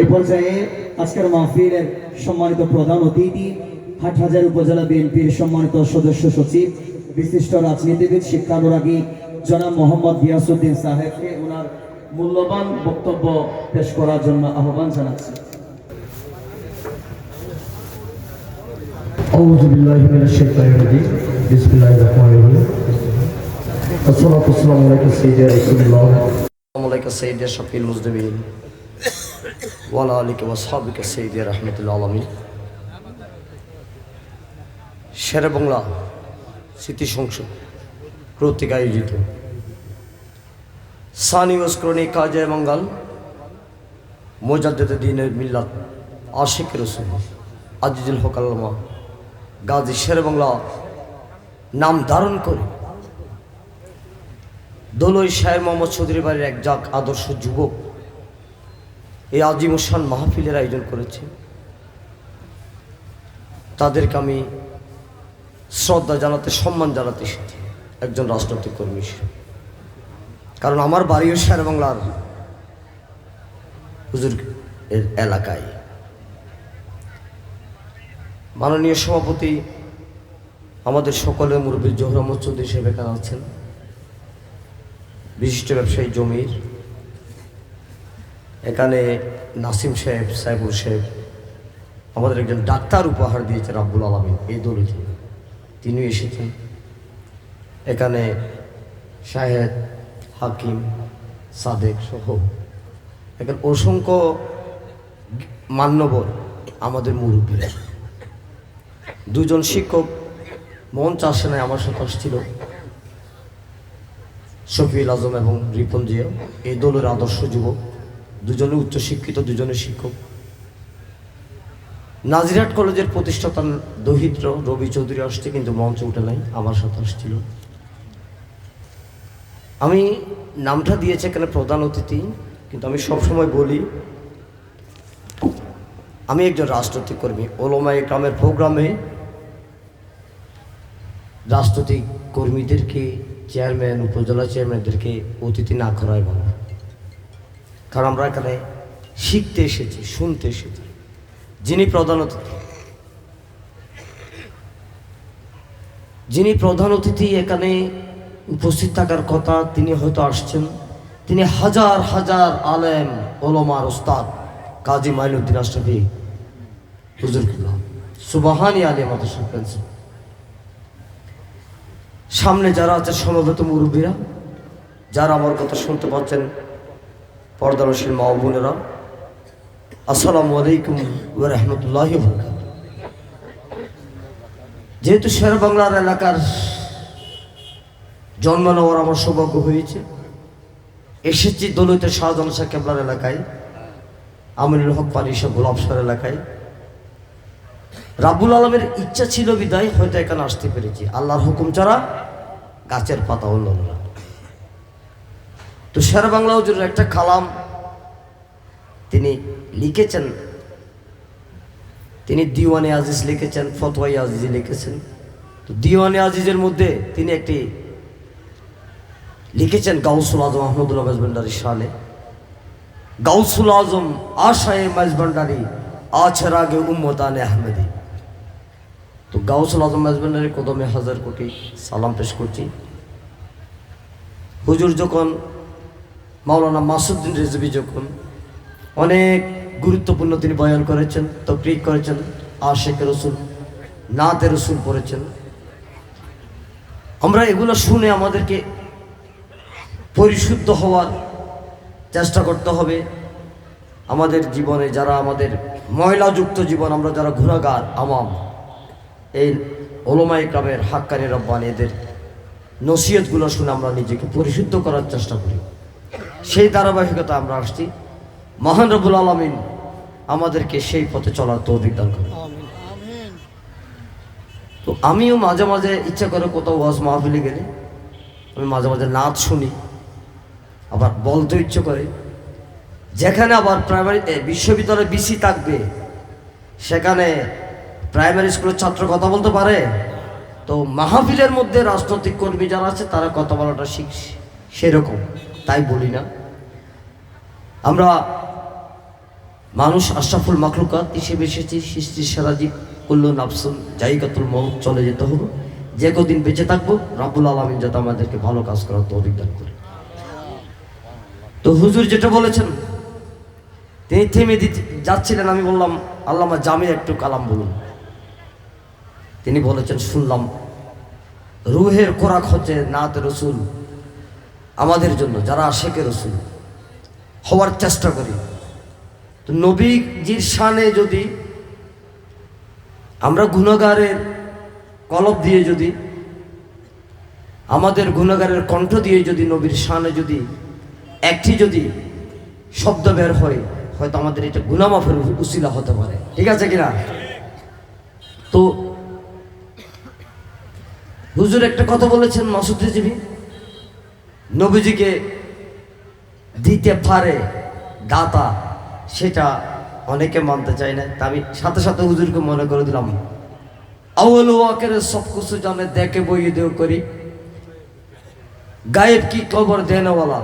এ পর্যায়ে আজকের মাহফিলের সম্মানিত প্রধান অতিথি হাটহাজারী উপজেলা বিএনপির সম্মানিত সদস্য সচিব বিশিষ্ট রাজনীতিবিদ শিক্ষানুরাগী জনাব মোহাম্মদ গিয়াসউদ্দিন সাহেবকে ওনার মূল্যবান বক্তব্য পেশ করার জন্য আহ্বান জানাচ্ছি। আউযু বিল্লাহি মিনাশ শাইতানির রাজিম। বিসমিল্লাহির রহমানির রহিম। আসসালাতু ওয়াসসালামু আলাইকা সাইয়্যিদা রাসূলুল্লাহ ওয়া আলাইকা সাইয়্যিদা শাফিউল মুজনিবিন ওয়া আলা আলিকা ওয়া আসহাবিকা সাইয়্যিদা রাহমাতুল আলামিন। শেরে বাংলা স্মৃতি সংসদ কর্তৃক আয়োজিত সানি ওয়াসক্রনি কাজে মঙ্গল মুজাদ্দিদ দ্বীনের মিল্লাত আশিক রাসূল আজিজুল হক আল্লামা গাজী শেরে বাংলা নাম ধারণ করে দোলই শাহের মোহাম্মদ চৌধুরী বাড়ির এক জাক আদর্শ যুবক এই আজিমুসান মাহফিলের আয়োজন করেছে। তাদেরকে আমি শ্রদ্ধা জানাতে, সম্মান জানাতে এসেছি একজন রাজনৈতিক কর্মী হিসেবে। কারণ আমার বাড়িও শের বাংলার হুজুর এলাকায়। মাননীয় সভাপতি আমাদের সকলের মুরব্বী জহুর আহমদ চৌধুরী সাহেব এখানে আছেন, বিশিষ্ট ব্যবসায়ী জমির, এখানে নাসিম সাহেব, সাইবুল সাহেব, আমাদের একজন ডাক্তার উপহার দিয়েছে রাব্বুল আলামিন এই দৌলতে, তিনিও এসেছেন। এখানে শাহেদ, হাকিম, সাদেক সহ এখানে অসংখ্য মান্যবর আমাদের মুরব্বীরা। দুজন শিক্ষক মঞ্চ আসে নাই, আমার সাথে আসছিল শফিউল আজম এবং রিপন জিয়া, এই দলের আদর্শ যুবক, দুজনে উচ্চশিক্ষিত, দুজনে শিক্ষক। নাজিরহাট কলেজের প্রতিষ্ঠাতা দহিত্র রবি চৌধুরী আসছে, কিন্তু মঞ্চ উঠে নাই, আমার সাথে আসছিল। আমি নামটা দিয়েছি এখানে প্রধান অতিথি, কিন্তু আমি সবসময় বলি আমি একজন রাজনৈতিক কর্মী। ওলামায়ে কেরামের প্রোগ্রামে রাজনৈতিক কর্মীদেরকে, চেয়ারম্যান, উপজেলা চেয়ারম্যানদেরকে অতিথি না করাই ভালো। কারণ আমরা এখানে শিখতে এসেছি, শুনতে এসেছি। যিনি প্রধান অতিথি এখানে উপস্থিত থাকার কথা, তিনি হয়তো আসছেন। তিনি হাজার হাজার আলেম ওলামার উস্তাদ কাজী মাইনুদ্দিন আশরাফি হুজুর কিবলা সুবহানী আলিয়া মাদ্রাসা প্রিন্সিপাল। সামনে যারা আছে সমবেত মুরব্বীরা, যারা আমার কথা শুনতে পাচ্ছেন, পর্দানশীল মা ও বোনেরা, আসসালামু আলাইকুম ওয়া রাহমাতুল্লাহি ওয়া বারাকাতুহু। যেহেতু শের বাংলার এলাকার জন্ম নেওয়ার আমার সৌভাগ্য হয়েছে, এসেছি দৌলতের শাহজাহান শাহ কেবলার এলাকায়, আমিনুল হক পারি শাহ গোলাপ শাহর এলাকায়। রাব্বুল আলমের ইচ্ছা ছিল বিদায় হয়তো এখানে আসতে পেরেছি। আল্লাহর হুকুম ছাড়া গাছের পাতা অন্য না। তো শের বাংলা হুজুরের একটা কালাম তিনি লিখেছেন, তিনি দিওয়ানে আজিজ লিখেছেন, ফতোয়ায়ে আজিজ লিখেছেন। তো দিওয়ানে আজিজের মধ্যে তিনি একটি লিখেছেন গাউসুল আজম আহমদুল্লাহ মেজভান্ডারীর শানে। গাউসুল আজম আশায়ে মেজভান্ডারী আছে রাগে উম্মতানে আহমেদী। তো গাউসুল আজম মেজভান্ডারীর কদমে হাজার কোটি সালাম পেশ করছি। হুজুর যখন, মাওলানা মাসুদ্দিন রেজভী যখন অনেক গুরুত্বপূর্ণ তিনি বয়ান করেছেন, তকরির করেছেন, আশিকে রসুল, নাতে রসুল পড়েছেন। আমরা এগুলো শুনে আমাদেরকে পরিশুদ্ধ হওয়ার চেষ্টা করতে হবে। আমাদের জীবনে যারা আমাদের ময়লাযুক্ত জীবন, আমরা যারা গুনাহগার আওয়াম, এই ওলামায়ে কেরামের হাক্কানি রব্বানি এদের নসিহতগুলো শুনে আমরা নিজেকে পরিশুদ্ধ করার চেষ্টা করি। সেই ধারাবাহিকতা আমরা আসছি। মহান রব্বুল আলামিন আমাদেরকে সেই পথে চলার তৌফিক দান করুন। তো আমিও মাঝে মাঝে ইচ্ছা করে কোথাও ওয়াজ মাহফিলে গেলে আমি মাঝে মাঝে নাচ শুনি, আবার বলতে ইচ্ছে করে। যেখানে আবার প্রাইমারি বিশ্ববিদ্যালয়ে বিসি থাকবে, সেখানে প্রাইমারি স্কুলের ছাত্র কথা বলতে পারে। তো মাহফিলের মধ্যে রাজনৈতিক কর্মী যারা আছে তারা কথা বলাটা শিখছে, সেরকম তাই বলি না। আমরা মানুষ আশরাফুল মাখলুকাত হিসেবে এসেছি, সৃষ্টির সেরা জীব, কুল্লু নাফসুন জায়গাতুল মউত, চলে যেতে হবে। যে কদিন বেঁচে থাকবো রাব্বুল আলামিন যাতে আমাদেরকে ভালো কাজ করার তৌফিক দান করে। তো হুজুর যেটা বলেছেন, তিনি থেমে দিতে যাচ্ছিলেন, আমি বললাম আল্লামা জামির একটু কালাম বলুন। তিনি বলেছেন, শুনলাম রুহের খোরাক হচ্ছে নাত রসুল। আমাদের জন্য যারা আশেকে রসুল হওয়ার চেষ্টা করি, তো নবীজির শানে যদি আমরা গুনাহগারের কলব দিয়ে, যদি আমাদের গুনাহগারের কণ্ঠ দিয়ে যদি নবীর শানে যদি একটি যদি শব্দ বের হয়, হয়তো আমাদের এটা গুনাহ মাফের উসিলা হতে পারে। ঠিক আছে কিনা? তো হুজুর একটা কথা বলেছেন, মাসুদ রেজভী নবীজিকে দিতে পারে দাতা, সেটা অনেকে মানতে চায় না। তা আমি সাথে সাথে হুজুরকে মনে করে দিলাম, আউয়াল ওয়াকের সব কিছু জানে, দেখে বইয়ে দেও করি, গায়েব কি খবর দেনওয়ালা।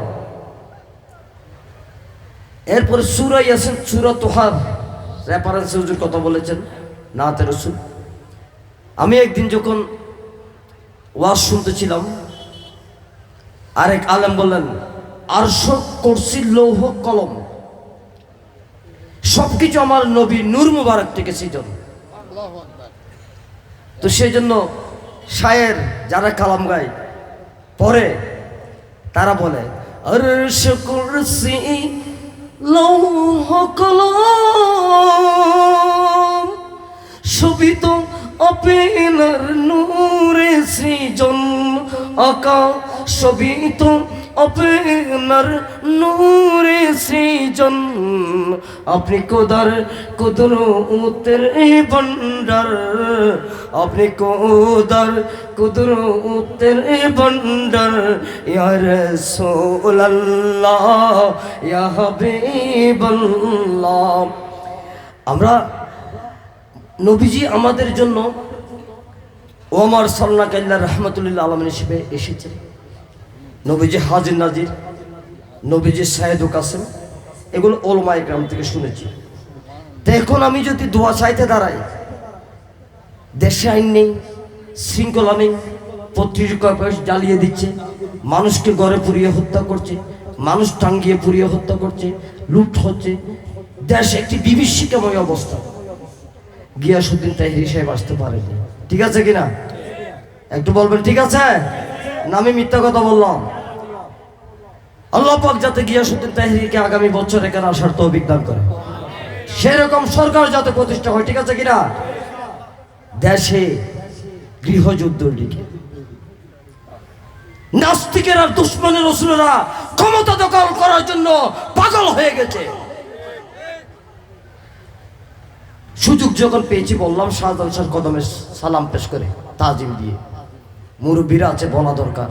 এরপরে সূরা ইয়াসিন, সূরা তোহার রেফারেন্সে হুজুর কথা বলেছেন নাতে রসুল। আমি একদিন যখন ওয়াজ শুনতেছিলাম, আরেক আলেম বললেন, আরশ, কুরসি, লৌহ, কলম সবকিছু আমার নবী নূর মুবারক থেকে সৃজন। তো সেই জন্য শায়ের যারা কালাম গায় পরে তারা বলে, আরশ, কুরসি, লৌহ, কলম সবই তো আপনার নূরে সৃজন, আকা সবই তো আপনার নূরে সৃজন। আপনি কোদার কুদরতের ভান্ডার, আপনি কোদার কুদরতের ভান্ডার, ইয়া রাসূলুল্লাহ ইয়া হাবিবাল্লাহ। আমরা নবীজি আমাদের জন্য ওমর সাল্লাল্লাহু আলাইহি রাহমাতুল্লিল আলামিন হিসেবে এসেছেন। নবীজি হাজির নাজির, নবীজি সাইয়েদ কাসেম, এগুলো ওলামায়ে কেরাম থেকে শুনেছি। তো এখন আমি যদি দোয়া চাইতে দাঁড়াই, দেশে আইন নেই, শৃঙ্খলা নেই, পত্রিকা জ্বালিয়ে দিচ্ছে, মানুষকে ঘরে পুড়িয়ে হত্যা করছে, মানুষ টাঙ্গিয়ে পুড়িয়ে হত্যা করছে, লুট হচ্ছে, দেশ একটি বিভীষিকাময় অবস্থা। গিয়াসউদ্দিন তাহিরি সাহেব আসতে পারেনি, ঠিক আছে কিনা? একটু বলবেন ঠিক আছে না আমি মিথ্যা কথা বললাম? আল্লাহ পাক যাতে গিয়াসউদ্দিন তাহিরিকে আগামী বছর এখানে আসার তৌফিক দান করে, সেরকম সরকার যাতে প্রতিষ্ঠা হয়, ঠিক আছে কিনা? দেশে গৃহযুদ্ধের দিকে নাস্তিকের আর দুশ্মনের রাসূলরা ক্ষমতা দখল করার জন্য পাগল হয়ে গেছে। সুযোগ যখন পেয়েছি বললাম, শাহজালাল শাহর কদমে সালাম পেশ করে তাজিম দিয়ে, মুরব্বীরা আছে বলা দরকার,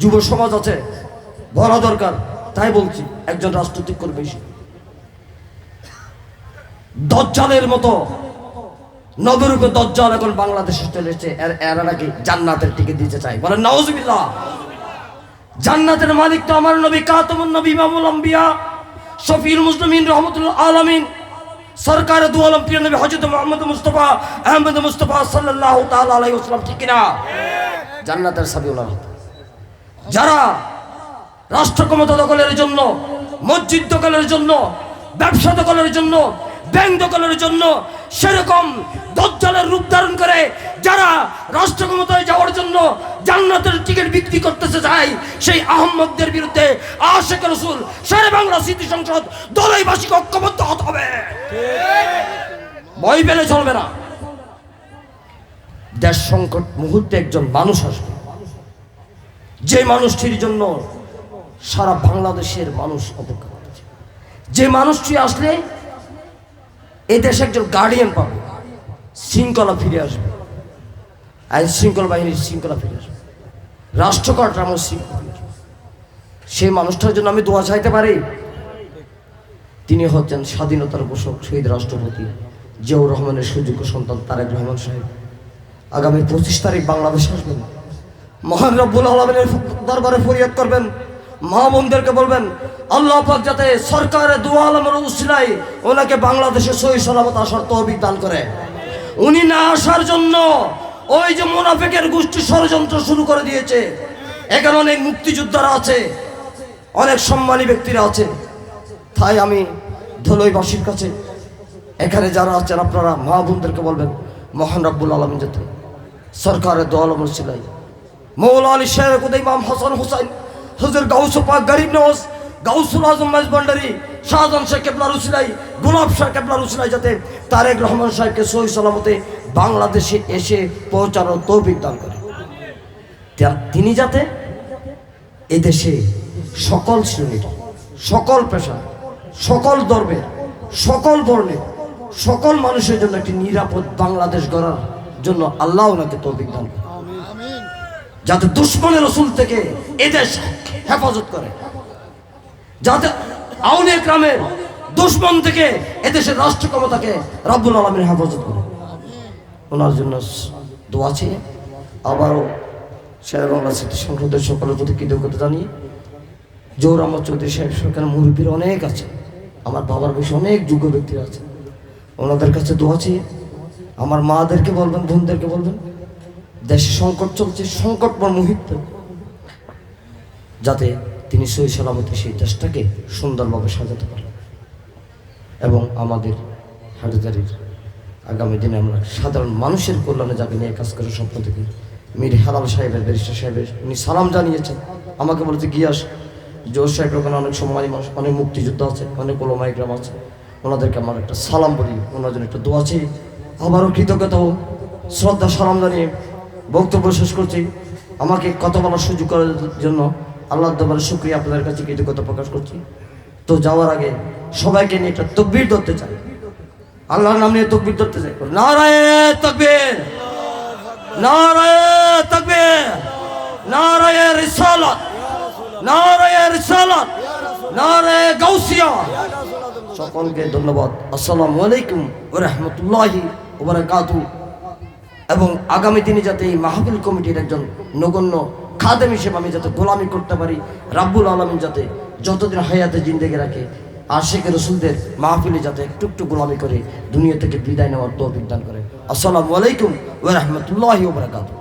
যুব সমাজ আছে বলা দরকার, তাই বলছি একজন রাজনৈতিক কর্মী দজ্জালের মতো নবরূপে দজ্জাল এখন বাংলাদেশে চলে এসেছে। এরা নাকি জান্নাতের টিকিট দিতে চায়, বলেন নাউজুবিল্লাহ। জান্নাতের মালিক তো আমার নবী, খাতামুন নবী, ইমামুল আম্বিয়া, শফিউল মুসলিমিন, রহমাতুল আলামিন, সরকার দু আলম, প্রিয় নবী হযরত মুহাম্মদ মুস্তাফা আহমদ মুস্তাফা সাল্লাল্লাহু তাআলা আলাইহি ওয়াসাল্লাম, ঠিক না? জান্নাতের সাবিউল্লাহ। যারা রাষ্ট্র ক্ষমতা দখলের জন্য, মসজিদ দখলের জন্য, ব্যবসা দখলের জন্য, ব্যাংক দখলের জন্য সেরকম দজ্জালের রূপ ধারণ করে যারা রাষ্ট্র ক্ষমতায় যাওয়ার জন্য জান্নাতের টিকিট বিক্রি করতেছে চায়, সেই আহম্মকদের বিরুদ্ধে আশিক রাসূল শেরে বাংলা স্মৃতি সংসদ দলইবাসীকে ঐক্যবদ্ধ হতে হবে, ভয় পেলে চলবে না। দেশ সংকট মুহূর্তে একজন মানুষ আসবে, যে মানুষটির জন্য সারা বাংলাদেশের মানুষ অপেক্ষা করছে, যে মানুষটি আসলে এই দেশে একজন গার্ডিয়ান পাবে, শৃঙ্খলা ফিরে আসবে, আইন শৃঙ্খলা বাহিনীর শৃঙ্খলা ফিরে আসবে, রাষ্ট্রকর্তা আমার শৃঙ্খলা ফিরে আসবে। সেই মানুষটার জন্য আমি দোয়া চাইতে পারি। তিনি হচ্ছেন স্বাধীনতার ঘোষক শহীদ রাষ্ট্রপতি জিয়াউর রহমানের সুযোগ্য সন্তান তারেক রহমান সাহেব। আগামী 25 তারিখ বাংলাদেশ আসবেন, মহান রব্বুল আলামিনের দরবারে ফরিয়াদ করবেন, মা বোনদেরকে বলবেন আল্লাহ পাক যাতে সরকারের দোয়া আলমের উসিলায় ওনাকে বাংলাদেশে সহি সালামত আসার তৌফিক দান করে। উনি না আসার জন্য ওই যে মুনাফিকের গোষ্ঠী ষড়যন্ত্র শুরু করে দিয়েছে। এখানে অনেক মুক্তিযোদ্ধারা আছে, অনেক সম্মানী ব্যক্তিরা আছে। তাই আমি ধলইবাসীর কাছে এখানে যারা আছেন আপনারা মা বোনদেরকে বলবেন মহান রাব্বুল আলামিন যাতে সরকারের দোয়া আলমের উসিলায় মৌলা আলী শেখ ইমাম হাসান হুসাইন হুজুর গাউস পাক গরিব নওয়াজ গাউসুল আজম মাইজ ভান্ডারী শাহজাহান শেখ কেবলার উসিলাই গোলাপ শাহ কেবলার উসিলাই যাতে তারেক রহমান সাহেবকে সহি সালামতে বাংলাদেশে এসে পৌঁছানোর তৌফিক দান করে। তিনি যাতে এদেশে সকল শ্রেণীর, সকল পেশা, সকল ধর্মের, সকল বর্ণের, সকল মানুষের জন্য একটি নিরাপদ বাংলাদেশ গড়ার জন্য আল্লাহ ওনাকে তৌফিক দান করে। যাতে দুশ্মনের রসুল থেকে এদেশ হেফাজত করে, যাতে আউলিয়া গ্রামের দুশ্মন থেকে এদেশের রাষ্ট্র ক্ষমতাকে রব্বুল আলামিন হেফাজত করে। ওনার জন্য দোয়া চেয়ে আবারও শের বাংলা স্মৃতি সংসদের সকলের প্রতি কৃতজ্ঞতা জানিয়ে জৌর আহমদ চৌধুরী সাহেব সরকার মুরব্বীর অনেক আছে, আমার বাবার বয়সে অনেক যোগ্য ব্যক্তিরা আছে, ওনাদের কাছে দোয়া চেয়ে আমার মাদেরকে বলবেন, বোনদেরকে বলবেন দেশে সংকট চলছে, সংকটময় মুহূর্তে যাতে তিনি সহি সালামতে সেই দেশটাকে সুন্দরভাবে সাজাতে পারেন এবং আমাদের হাটহাজারীর আগামী দিনে আমরা সাধারণ মানুষের কল্যাণে যাকে নিয়ে কাজ করে স্বপ্ন দেখি। মীর হেলাল সাহেবের, ব্যারিস্টার সাহেবের উনি সালাম জানিয়েছেন, আমাকে বলেছে গিয়াস জোর সাহেবের ওখানে অনেক সম্মানী মানুষ, অনেক মুক্তিযোদ্ধা আছে, অনেক ওলামা ইকরাম আছে, ওনাদেরকে আমার একটা সালাম বলি, ওনার জন্য একটা দোয়া চাই। আবারও কৃতজ্ঞতা ও শ্রদ্ধা সালাম জানিয়ে বক্তব্য শেষ করছি। আমাকে কথা বলার সুযোগ করার জন্য আল্লাহর দরবারে শুকরিয়া, আপনাদের কাছে কৃতজ্ঞতা প্রকাশ করছি। তো যাওয়ার আগে সবাইকে নিয়ে একটা তাকবীর ধরতে চাই, আল্লাহর নাম নিয়ে তাকবীর ধরতে চাই। নারায়ে তাকবীর, নারায়ে তাকবীর, নারায়ে রিসালাত, নারায়ে রিসালাত, নারায়ে গাউসিয়া। সকলকে ধন্যবাদ। আসসালামু আলাইকুম ওয়া রাহমাতুল্লাহি ওয়া বারাকাতুহু। এবং আগামী দিনে যাতে এই মাহফিল কমিটির একজন নগণ্য খাদেম হিসেবে আমি যাতে গোলামি করতে পারি, রাব্বুল আলামিন যাতে যতদিন হায়াতে জিন্দেগি রাখে আশিক রসুলদের মাহফিলে যাতে একটু একটু গোলামি করে দুনিয়া থেকে বিদায় নেওয়ার তৌফিক দান করে। আসসালামু আলাইকুম ওয়া রাহমাতুল্লাহি ওয়া বারাকাতুহু।